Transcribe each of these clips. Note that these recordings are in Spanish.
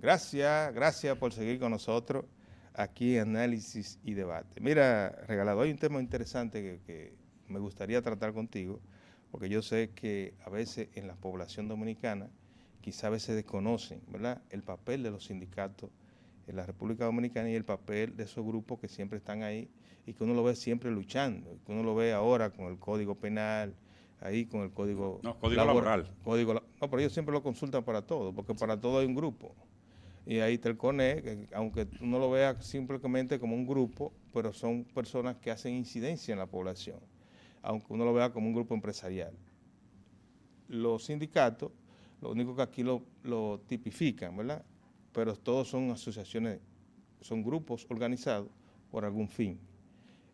Gracias por seguir con nosotros aquí en Análisis y Debate. Mira, Regalado, hay un tema interesante que me gustaría tratar contigo, porque yo sé que a veces en la población dominicana quizá a veces desconocen, ¿verdad?, el papel de los sindicatos en la República Dominicana y el papel de esos grupos que siempre están ahí y que uno lo ve siempre luchando, que uno lo ve ahora con el Código Penal, ahí con el Código No, código laboral. No, pero ellos siempre lo consultan para todo, porque para todo hay un grupo. Y ahí está el CONE, que aunque uno lo vea simplemente como un grupo, pero son personas que hacen incidencia en la población, aunque uno lo vea como un grupo empresarial. Los sindicatos, lo único que aquí lo tipifican, ¿verdad? Pero todos son asociaciones, son grupos organizados por algún fin.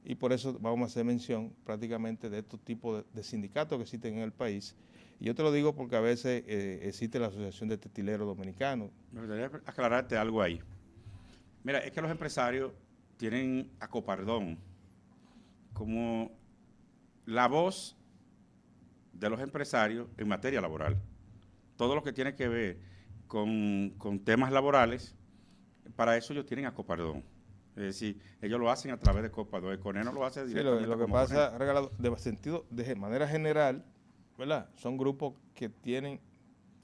Y por eso vamos a hacer mención prácticamente de estos tipos de sindicatos que existen en el país. Y yo te lo digo porque a veces existe la Asociación de Textileros Dominicanos. Me gustaría aclararte algo ahí. Mira, es que los empresarios tienen a Copardón como la voz de los empresarios en materia laboral. Todo lo que tiene que ver con temas laborales, para eso ellos tienen a Copardón. Es decir, ellos lo hacen a través de Copardón. El CONE no lo hace Sí, directamente lo que como pasa, CONE. Regalado, de manera general, ¿verdad? Son grupos que tienen,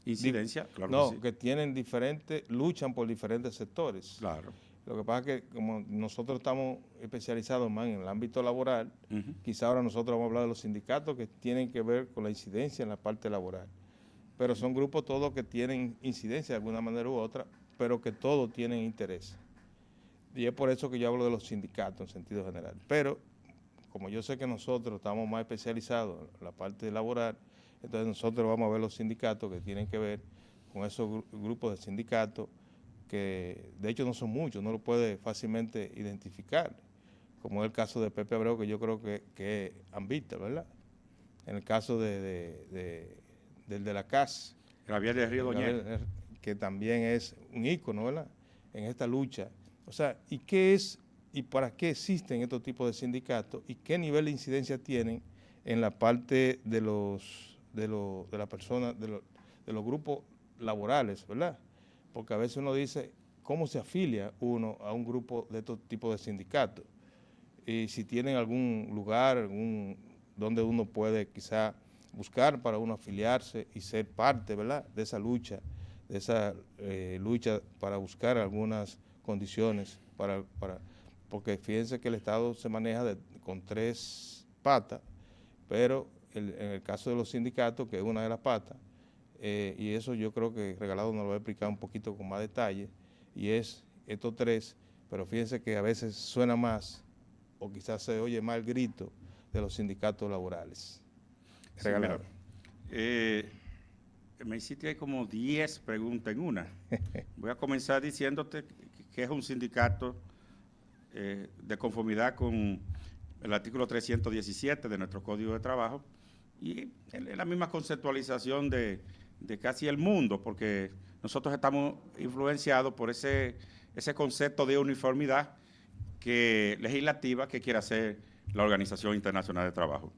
Incidencia, claro que no, sí. que tienen diferentes, luchan por diferentes sectores. Claro. Lo que pasa es que como nosotros estamos especializados más en el ámbito laboral, quizá ahora nosotros vamos a hablar de los sindicatos que tienen que ver con la incidencia en la parte laboral. Pero son grupos todos que tienen incidencia de alguna manera u otra, pero que todos tienen interés. Y es por eso que yo hablo de los sindicatos en sentido general. Pero como yo sé que nosotros estamos más especializados en la parte laboral, entonces nosotros vamos a ver los sindicatos que tienen que ver con esos grupos de sindicatos que de hecho no son muchos, no lo puede fácilmente identificar, como es el caso de Pepe Abreu, que yo creo que es ambita, ¿verdad? En el caso del de la CAS, Javier de Río Doñez. que también es un ícono, ¿verdad?, en esta lucha. O sea, ¿y qué es y para qué existen estos tipos de sindicatos y qué nivel de incidencia tienen en la parte de las personas, de los grupos laborales, ¿verdad? Porque a veces uno dice, ¿cómo se afilia uno a un grupo de estos tipos de sindicatos? Y si tienen algún lugar, donde uno puede quizá buscar para uno afiliarse y ser parte, ¿verdad?, de esa lucha para buscar algunas condiciones, porque fíjense que el Estado se maneja con tres patas, pero en el caso de los sindicatos, que es una de las patas, y eso yo creo que Regalado nos lo va a explicar un poquito con más detalle, y es estos tres, pero fíjense que a veces suena más, o quizás se oye más el grito de los sindicatos laborales. Sí, mira, me hiciste ahí como 10 preguntas en una. Voy a comenzar diciéndote que es un sindicato de conformidad con el artículo 317 de nuestro Código de Trabajo y es la misma conceptualización de casi el mundo, porque nosotros estamos influenciados por ese concepto de uniformidad legislativa que quiere hacer la Organización Internacional de Trabajo.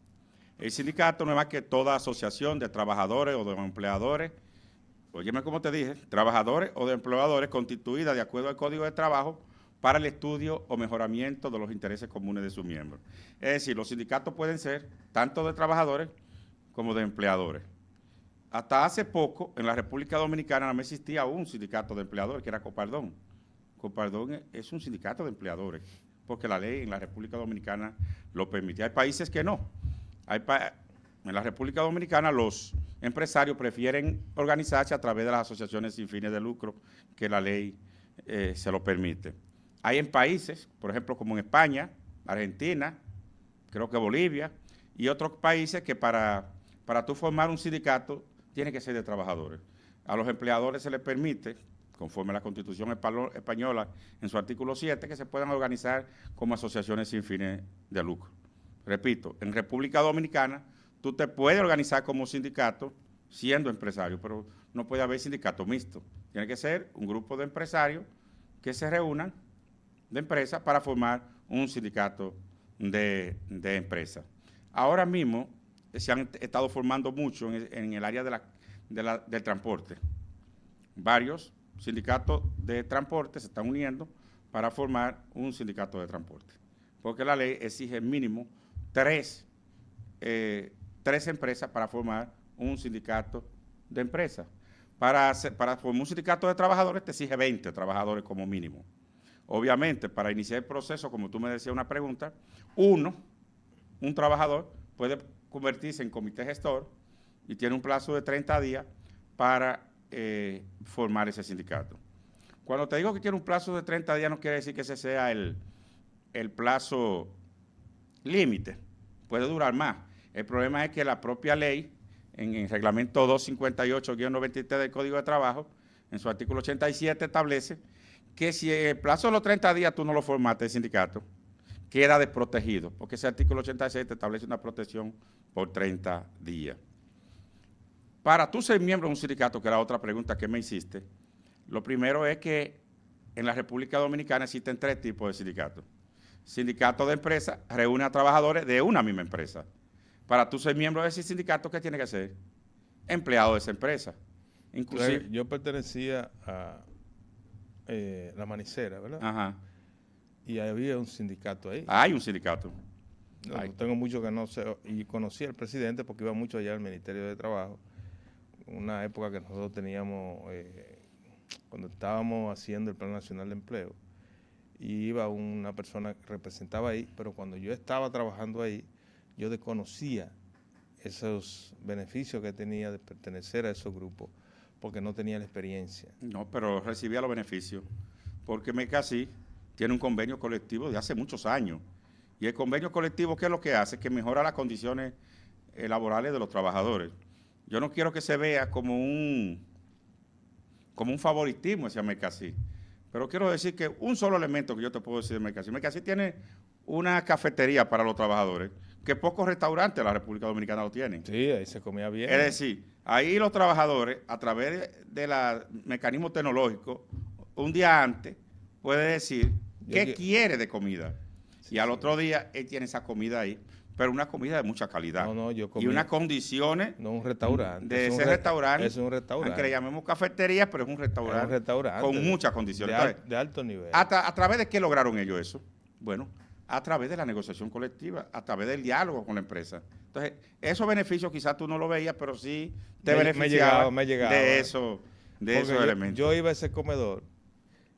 El sindicato no es más que toda asociación de trabajadores o de empleadores, óyeme como te dije, trabajadores o de empleadores constituida de acuerdo al Código de Trabajo para el estudio o mejoramiento de los intereses comunes de sus miembros. Es decir, los sindicatos pueden ser tanto de trabajadores como de empleadores. Hasta hace poco, en la República Dominicana no existía un sindicato de empleadores, que era Copardón. Copardón es un sindicato de empleadores, porque la ley en la República Dominicana lo permite. Hay países que no. En la República Dominicana los empresarios prefieren organizarse a través de las asociaciones sin fines de lucro, que la ley se lo permite. Hay en países, por ejemplo, como en España, Argentina, creo que Bolivia, y otros países que para tú formar un sindicato tiene que ser de trabajadores. A los empleadores se les permite, conforme a la Constitución española, en su artículo 7, que se puedan organizar como asociaciones sin fines de lucro. Repito, en República Dominicana tú te puedes organizar como sindicato siendo empresario, pero no puede haber sindicato mixto. Tiene que ser un grupo de empresarios que se reúnan de empresas para formar un sindicato de empresas. Ahora mismo se han estado formando mucho en el área del transporte. Varios sindicatos de transporte se están uniendo para formar un sindicato de transporte. Porque la ley exige mínimo tres empresas para formar un sindicato de empresas. Para formar un sindicato de trabajadores te exige 20 trabajadores como mínimo. Obviamente, para iniciar el proceso, como tú me decías una pregunta, un trabajador puede convertirse en comité gestor y tiene un plazo de 30 días para formar ese sindicato. Cuando te digo que tiene un plazo de 30 días, no quiere decir que ese sea el plazo límite. Puede durar más. El problema es que la propia ley, en el reglamento 258-93 del Código de Trabajo, en su artículo 87, establece que si en el plazo de los 30 días tú no lo formaste el sindicato, queda desprotegido, porque ese artículo 87 establece una protección por 30 días. Para tú ser miembro de un sindicato, que era otra pregunta que me hiciste, lo primero es que en la República Dominicana existen 3 tipos de sindicatos. Sindicato de empresa reúne a trabajadores de una misma empresa. Para tú ser miembro de ese sindicato, ¿qué tiene que ser? Empleado de esa empresa. Inclusive, yo pertenecía a La Manicera, ¿verdad? Ajá. Y había un sindicato ahí. Hay un sindicato. No, tengo mucho que no sé, y conocí al presidente porque iba mucho allá al Ministerio de Trabajo, una época que nosotros teníamos, cuando estábamos haciendo el Plan Nacional de Empleo, y iba una persona que representaba ahí, pero cuando yo estaba trabajando ahí, yo desconocía esos beneficios que tenía de pertenecer a esos grupos, porque no tenía la experiencia. No, pero recibía los beneficios, porque MECASI tiene un convenio colectivo de hace muchos años, y el convenio colectivo, ¿qué es lo que hace? Que mejora las condiciones laborales de los trabajadores. Yo no quiero que se vea como un favoritismo hacia MECASI, pero quiero decir que un solo elemento que yo te puedo decir de MECASI. MECASI tiene una cafetería para los trabajadores, que pocos restaurantes de la República Dominicana lo tienen. Sí, ahí se comía bien. Es decir, ahí los trabajadores, a través de los mecanismos tecnológicos, un día antes puede decir qué quiere de comida. Sí, y al otro día él tiene esa comida ahí, pero una comida de mucha calidad. No, yo comí. Y unas condiciones. No un restaurante. De ese restaurante. Es un restaurante. Aunque le llamemos cafetería, pero es un restaurante. Con muchas condiciones. De alto nivel. ¿A través de qué lograron ellos eso? Bueno, a través de la negociación colectiva, a través del diálogo con la empresa. Entonces, esos beneficios quizás tú no lo veías, pero sí te beneficiaba de esos elementos. Yo iba a ese comedor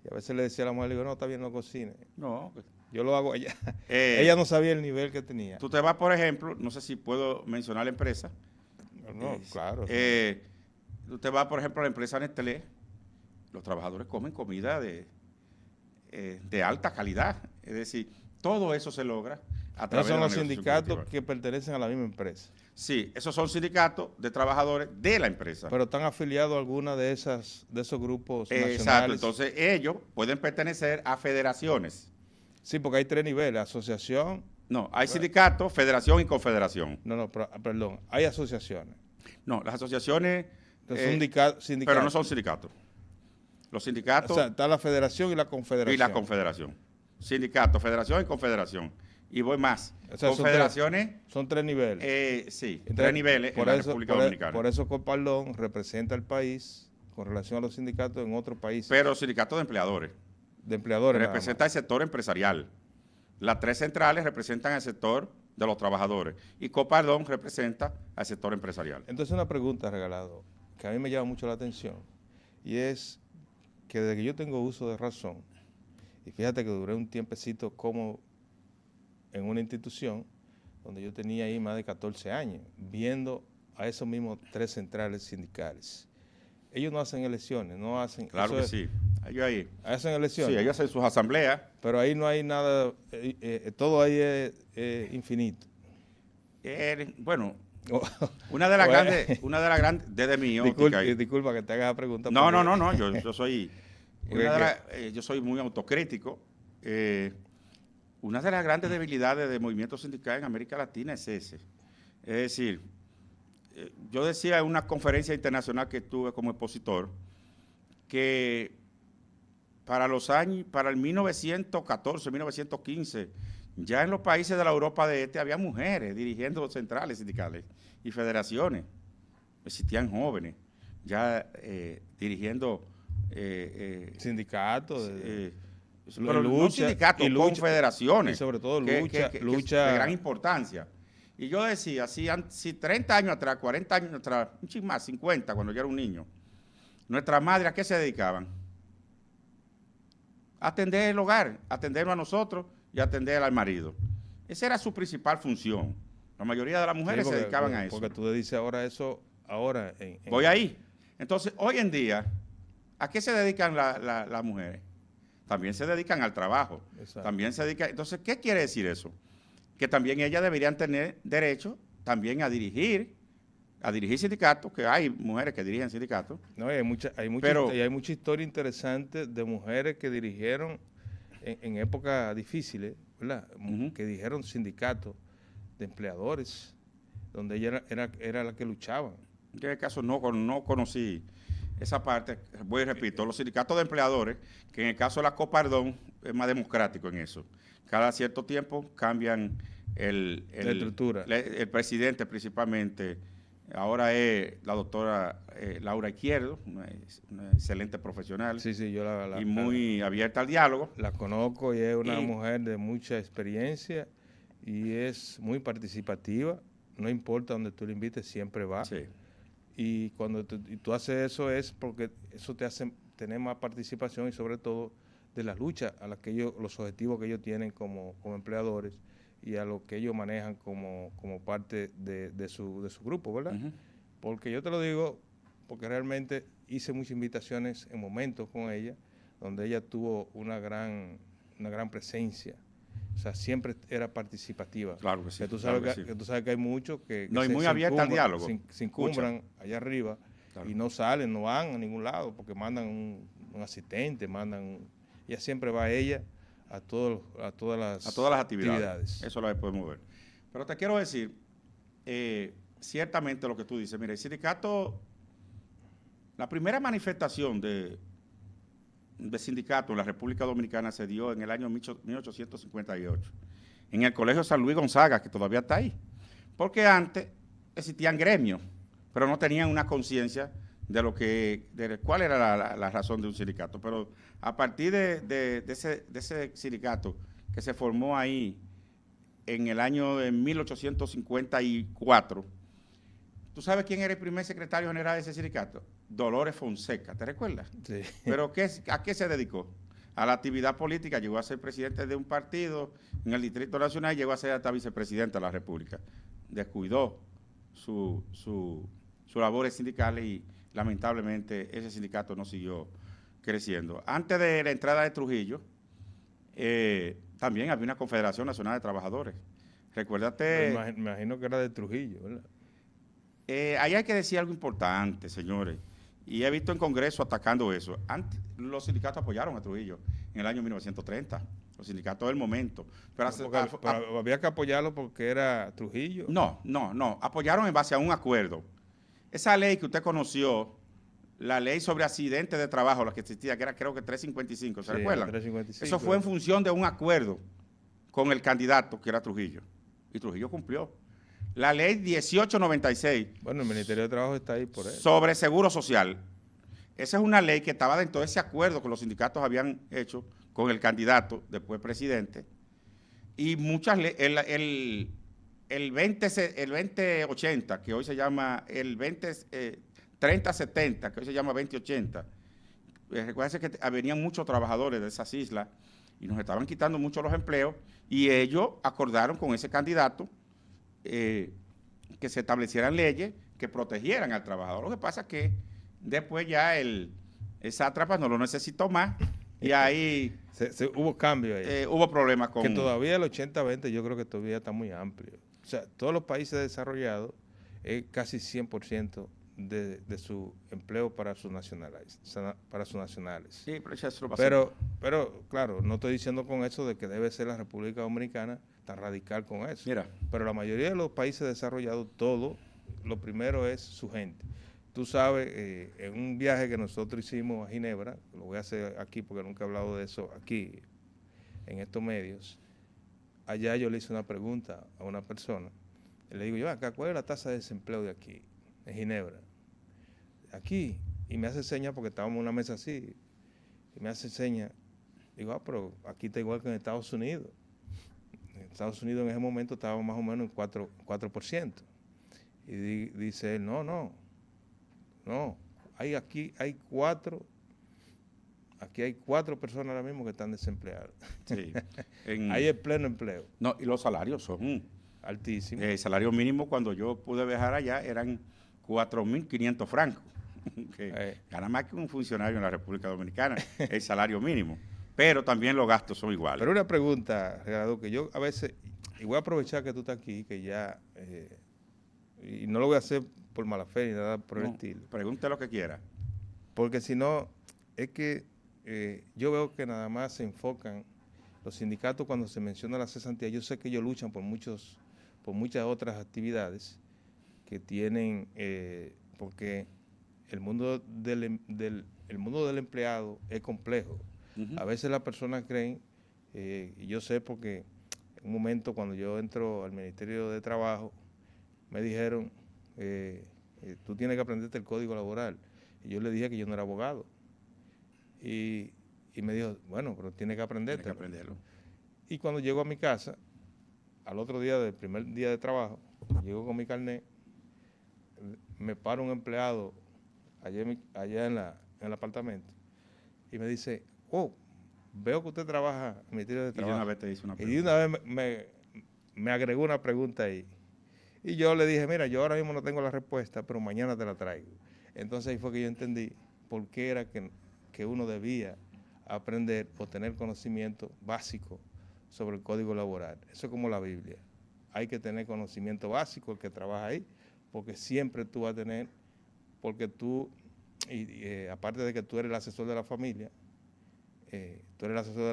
y a veces le decía a la mujer, le digo, no, está bien, no cocine. No. Yo lo hago allá. Ella no sabía el nivel que tenía. Tú te vas, por ejemplo, no sé si puedo mencionar la empresa. No, claro. Tú te vas, por ejemplo, a la empresa Nestlé. Los trabajadores comen comida de alta calidad. Es decir, todo eso se logra a través de la negociación colectiva. Esos son los sindicatos que pertenecen a la misma empresa. Sí, esos son sindicatos de trabajadores de la empresa. Pero están afiliados a alguna de esos grupos nacionales. Exacto, entonces ellos pueden pertenecer a federaciones. Sí, porque hay 3 niveles, asociación. No, hay sindicatos, federación y confederación. No, perdón, hay asociaciones. No, las asociaciones... sindicatos. Pero no son sindicatos. Los sindicatos... O sea, está la federación y la confederación. Y la confederación. Sindicato, federación y confederación. Y voy más. O sea, confederaciones... Son 3 niveles. Sí, entonces, 3 niveles en la República Dominicana. Por eso Copaldón representa al país con relación a los sindicatos en otros países. Pero sindicatos de empleadores. De empleadores. Representa el sector empresarial. Las 3 centrales representan el sector de los trabajadores. Y Copaldón representa al sector empresarial. Entonces una pregunta, Regalado, que a mí me llama mucho la atención. Y es que desde que yo tengo uso de razón, y fíjate que duré un tiempecito como en una institución donde yo tenía ahí más de 14 años, viendo a esos mismos 3 centrales sindicales. Ellos no hacen elecciones, no hacen... Claro que sí. Ellos ahí. ¿Hacen elecciones? Sí, ellos hacen sus asambleas. Pero ahí no hay nada, todo ahí es infinito. Bueno, una de las grandes, desde mi óptica. Disculpa que te haga la pregunta. No, yo soy... yo soy muy autocrítico. Una de las grandes debilidades del movimiento sindical en América Latina es ese. Es decir, yo decía en una conferencia internacional que tuve como expositor que para el 1914, 1915, ya en los países de la Europa de Este había mujeres dirigiendo centrales sindicales y federaciones. Existían jóvenes ya dirigiendo sindicatos, pero no sindicatos, confederaciones. Y sobre todo lucha de gran importancia. Y yo decía, si 30 años atrás, 40 años atrás, un chin más, 50, cuando yo era un niño, nuestras madres, ¿a qué se dedicaban? A atender el hogar, atendernos a nosotros y atender al marido. Esa era su principal función. La mayoría de las mujeres se dedicaban a eso. Porque tú dices ahora eso, ahora... Voy ahí. Entonces, hoy en día, ¿a qué se dedican las mujeres? También se dedican al trabajo. Exacto. También se dedican... Entonces, ¿qué quiere decir eso? Que también ellas deberían tener derecho también a dirigir sindicatos, que hay mujeres que dirigen sindicatos. No, hay mucha historia interesante de mujeres que dirigieron en épocas difíciles, ¿verdad? Que dirigieron sindicatos de empleadores, donde ella era la que luchaban. Yo en el caso no conocí esa parte. Voy y repito, los sindicatos de empleadores, que en el caso de la Copardón es más democrático en eso. Cada cierto tiempo cambian la estructura. El presidente principalmente. Ahora es la doctora Laura Izquierdo, una excelente profesional. Sí, yo y muy abierta al diálogo. La conozco y es una mujer de mucha experiencia y es muy participativa. No importa donde tú le invites, siempre va. Sí. Y cuando tú haces eso es porque eso te hace tener más participación y sobre todo de las luchas a las que los objetivos que ellos tienen como empleadores y a lo que ellos manejan como parte de su grupo, ¿verdad? Porque yo te lo digo, porque realmente hice muchas invitaciones en momentos con ella, donde ella tuvo una gran presencia. O sea, siempre era participativa. Claro que sí. Que tú sabes que hay muchos que no, y muy abierta al diálogo. Se encumbran allá arriba, claro, y no salen, no van a ningún lado, porque mandan un asistente, ella siempre va a todas las actividades. Eso lo podemos ver. Pero te quiero decir, ciertamente lo que tú dices, mira, el sindicato, la primera manifestación de sindicato en la República Dominicana se dio en el año 1858, en el Colegio San Luis Gonzaga, que todavía está ahí. Porque antes existían gremios, pero no tenían una conciencia de cuál era la razón de un sindicato. Pero a partir de ese sindicato que se formó ahí en el año de 1854, ¿tú sabes quién era el primer secretario general de ese sindicato? Dolores Fonseca, ¿te recuerdas? Sí. ¿Pero a qué se dedicó? A la actividad política, llegó a ser presidente de un partido en el Distrito Nacional y llegó a ser hasta vicepresidente de la República. Descuidó sus labores sindicales y lamentablemente ese sindicato no siguió creciendo. Antes de la entrada de Trujillo, también había una Confederación Nacional de Trabajadores. Recuérdate... Me imagino que era de Trujillo, ¿verdad? Ahí hay que decir algo importante, señores. Y he visto en Congreso atacando eso. Antes, los sindicatos apoyaron a Trujillo en el año 1930. Los sindicatos del momento. Pero había que apoyarlo porque era Trujillo. No. Apoyaron en base a un acuerdo. Esa ley que usted conoció, la ley sobre accidentes de trabajo, la que existía, que era creo que 355, ¿se recuerdan? 355. Eso fue en función de un acuerdo con el candidato, que era Trujillo. Y Trujillo cumplió. La ley 1896. Bueno, el Ministerio de Trabajo está ahí por eso. Sobre seguro social. Esa es una ley que estaba dentro de ese acuerdo que los sindicatos habían hecho con el candidato, después presidente. Y muchas leyes, el 2080, que hoy se llama el 3070, que hoy se llama 2080. Recuerden que venían muchos trabajadores de esas islas y nos estaban quitando mucho los empleos y ellos acordaron con ese candidato que se establecieran leyes que protegieran al trabajador. Lo que pasa es que después ya el sátrapa no lo necesitó más y ahí hubo cambios ahí. Hubo problemas con... Que todavía el 80-20 yo creo que todavía está muy amplio. O sea, todos los países desarrollados es casi 100% de su empleo para sus nacionales. Sí, pero eso lo pasó. Pero, claro, no estoy diciendo con eso de que debe ser la República Dominicana tan radical con eso. Mira. Pero la mayoría de los países desarrollados, todo, lo primero es su gente. Tú sabes, en un viaje que nosotros hicimos a Ginebra, lo voy a hacer aquí porque nunca he hablado de eso aquí, en estos medios, allá yo le hice una pregunta a una persona. Y le digo yo, acá, ¿cuál es la tasa de desempleo de aquí, en Ginebra? Aquí. y me hace señas porque estábamos en una mesa así, y me hace señas. Digo, pero aquí está igual que en Estados Unidos. En Estados Unidos en ese momento estaba más o menos en 4%. Y dice él, no, aquí hay cuatro personas ahora mismo que están desempleadas. Sí. Ahí es pleno empleo. No, y los salarios son altísimos. El salario mínimo cuando yo pude viajar allá eran 4.500 francos, que gana más que un funcionario en la República Dominicana, el salario mínimo. Pero también los gastos son iguales. Pero una pregunta, Gerardo, que yo a veces, y voy a aprovechar que tú estás aquí, que ya, y no lo voy a hacer por mala fe ni nada por el estilo. Pregunte lo que quiera. Porque si no, es que yo veo que nada más se enfocan los sindicatos cuando se menciona la cesantía. Yo sé que ellos luchan por muchas otras actividades que tienen, porque el mundo del empleado es complejo. A veces las personas creen, y yo sé porque en un momento cuando yo entro al Ministerio de Trabajo, me dijeron, tú tienes que aprenderte el código laboral. Y yo le dije que yo no era abogado. Y me dijo, bueno, pero tienes que aprendértelo. Tienes que aprenderlo. Y cuando llego a mi casa, al otro día del primer día de trabajo, llego con mi carnet, me para un empleado allá en el apartamento y me dice, veo que usted trabaja en el Ministerio de Trabajo. Y de una vez te hizo una pregunta. Y de una vez me agregó una pregunta ahí. Y yo le dije, mira, yo ahora mismo no tengo la respuesta, pero mañana te la traigo. Entonces ahí fue que yo entendí por qué era que uno debía aprender o tener conocimiento básico sobre el código laboral. Eso es como la Biblia. Hay que tener conocimiento básico el que trabaja ahí, porque siempre tú vas a tener, porque tú, aparte de que tú eres el asesor de la familia, eres el asesor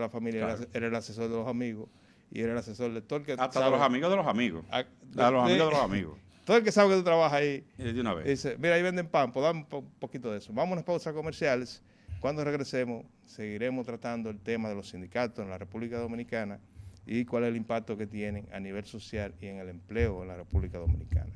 de los amigos y eres el asesor de todo el que hasta de los amigos de los amigos. De los amigos de los amigos. Todo el que sabe que tú trabajas ahí, de una vez. Dice, mira, ahí venden pan, pues dame un poquito de eso. Vamos a unas pausas comerciales. Cuando regresemos, seguiremos tratando el tema de los sindicatos en la República Dominicana y cuál es el impacto que tienen a nivel social y en el empleo en la República Dominicana.